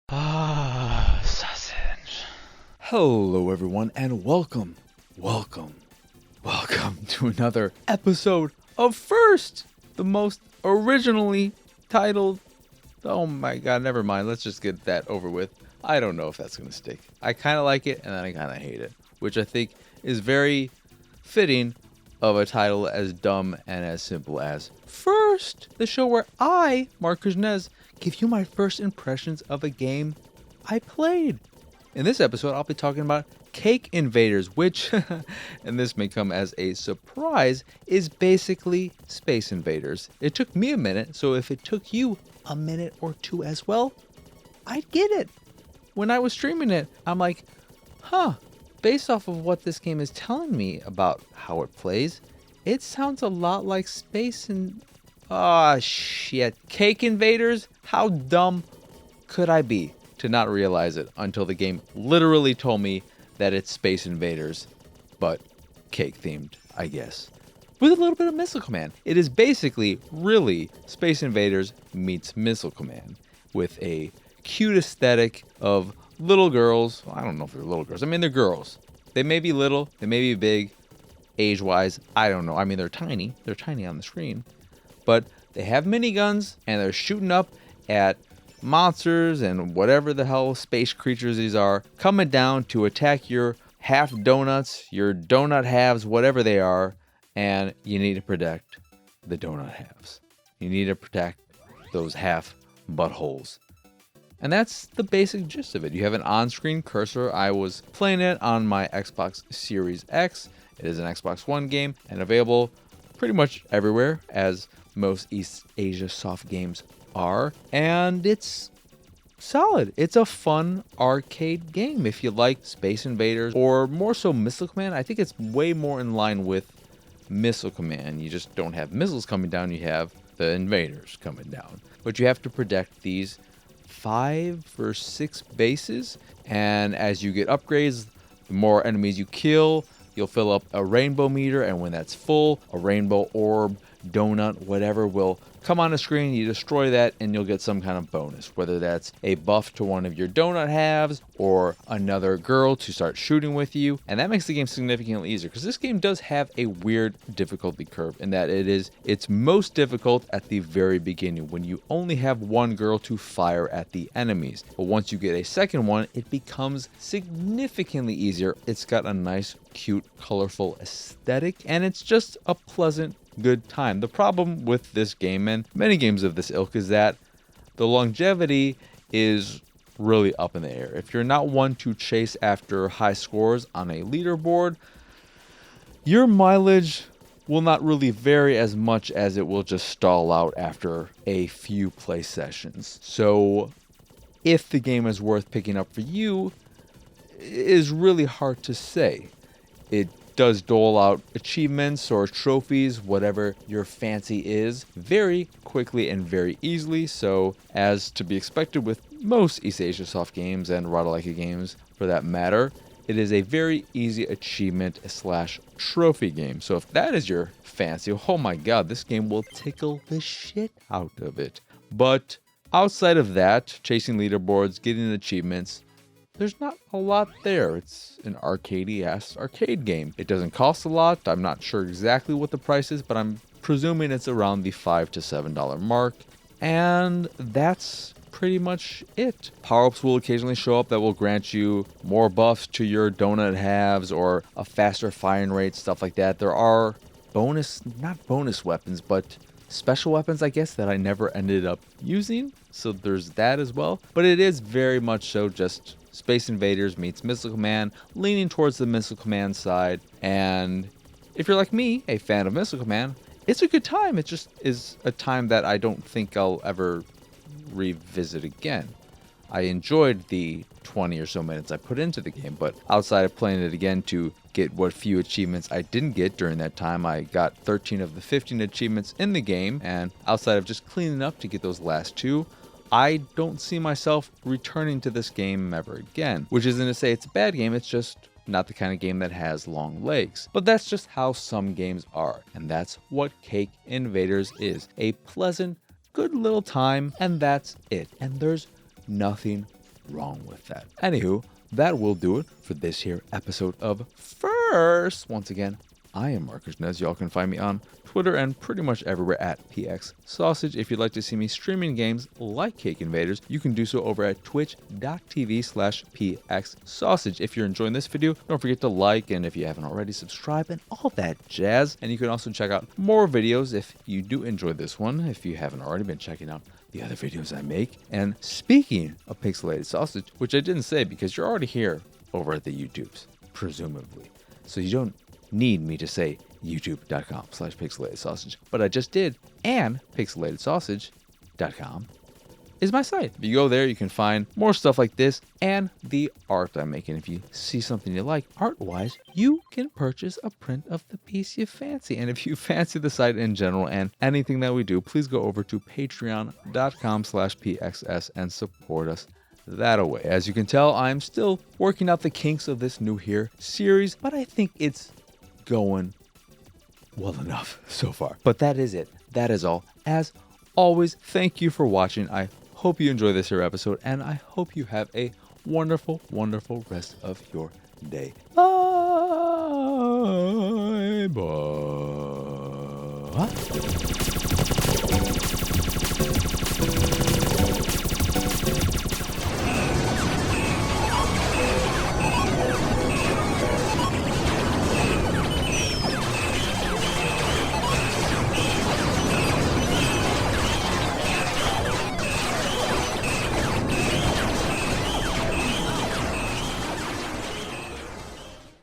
Sausage. Hello, everyone, and welcome to another episode of First, the most originally titled. Oh my god, never mind. Let's just get that over with. I don't know if that's going to stick. I kind of like it, and then I kind of hate it, which I think is very fitting of a title as dumb and as simple as First, the show where I, Mark Kuznez, give you my first impressions of a game I played. In this episode, I'll be talking about Cake Invaders, which, and this may come as a surprise, is basically Space Invaders. It took me a minute, so if it took you a minute or two as well, I'd get it. When I was streaming it, I'm like, based off of what this game is telling me about how it plays, it sounds a lot like Space and... shit. Cake Invaders? How dumb could I be to not realize it until the game literally told me that it's Space Invaders, but cake themed, I guess. With a little bit of Missile Command. It is basically, really, Space Invaders meets Missile Command with a cute aesthetic of little girls. Well, I don't know if they're little girls. I mean, they're girls. They may be little, they may be big, age-wise. I don't know. I mean, they're tiny. They're tiny on the screen. But they have miniguns, and they're shooting up at monsters and whatever the hell space creatures these are, coming down to attack your half donuts, your donut halves, whatever they are, and you need to protect the donut halves. You need to protect those half buttholes. And that's the basic gist of it. You have an on-screen cursor. I was playing it on my Xbox Series X. It is an Xbox One game and available pretty much everywhere, as most East Asia soft games are. And it's solid. It's a fun arcade game if you like Space Invaders, or more so Missile Command. I think it's way more in line with Missile Command. You just don't have missiles coming down, you have the invaders coming down. But you have to protect these 5 or 6 bases, and as you get upgrades, the more enemies you kill, you'll fill up a rainbow meter, and when that's full, a rainbow orb, donut, whatever will come on the screen. You destroy that and you'll get some kind of bonus, whether that's a buff to one of your donut halves or another girl to start shooting with you. And that makes the game significantly easier, because this game does have a weird difficulty curve in that it's most difficult at the very beginning when you only have one girl to fire at the enemies. But once you get a second one, it becomes significantly easier. It's got a nice, cute, colorful aesthetic, and it's just a pleasant, good time. The problem with this game and many games of this ilk is that the longevity is really up in the air. If you're not one to chase after high scores on a leaderboard, your mileage will not really vary as much as it will just stall out after a few play sessions. So if the game is worth picking up for you is really hard to say. It does dole out achievements or trophies, whatever your fancy is, very quickly and very easily. So, as to be expected with most East Asia soft games and Rodalaika games for that matter, it is a very easy achievement / trophy game. So if that is your fancy, oh my god, this game will tickle the shit out of it. But outside of that, chasing leaderboards, getting achievements, there's not a lot there. It's an arcadey-ass arcade game. It doesn't cost a lot. I'm not sure exactly what the price is, but I'm presuming it's around the $5 to $7 mark. And that's pretty much it. Power-ups will occasionally show up that will grant you more buffs to your donut halves or a faster firing rate, stuff like that. There are not bonus weapons, but special weapons, I guess, that I never ended up using. So there's that as well. But it is very much so just Space Invaders meets Missile Command, leaning towards the Missile Command side. And if you're like me, a fan of Missile Command, it's a good time. It just is a time that I don't think I'll ever revisit again. I enjoyed the 20 or so minutes I put into the game, but outside of playing it again to get what few achievements I didn't get during that time, I got 13 of the 15 achievements in the game, and outside of just cleaning up to get those last 2, I don't see myself returning to this game ever again. Which isn't to say it's a bad game, it's just not the kind of game that has long legs. But that's just how some games are, and that's what Cake Invaders is. A pleasant, good little time, and that's it. And there's nothing wrong with that. Anywho, that will do it for this here episode of First. Once again, I am Marcus Nez. Y'all can find me on Twitter and pretty much everywhere at PX Sausage. If you'd like to see me streaming games like Cake Invaders, you can do so over at twitch.tv/PX Sausage. If you're enjoying this video, don't forget to like, and if you haven't already, subscribe and all that jazz. And you can also check out more videos if you do enjoy this one, if you haven't already been checking out the other videos I make. And speaking of Pixelated Sausage, which I didn't say because you're already here over at the YouTubes, presumably. So you don't need me to say youtube.com/pixelated sausage, but I just did, and pixelatedsausage.com is my site. If you go there, you can find more stuff like this and the art I'm making. If you see something you like art-wise, you can purchase a print of the piece you fancy. And if you fancy the site in general and anything that we do, please go over to patreon.com/pxs and support us that away. As you can tell, I'm still working out the kinks of this new here series, but I think it's going well enough so far. But that is it. That is all. As always, thank you for watching. I hope you enjoy this here episode, and I hope you have a wonderful, wonderful rest of your day. Bye. Bye.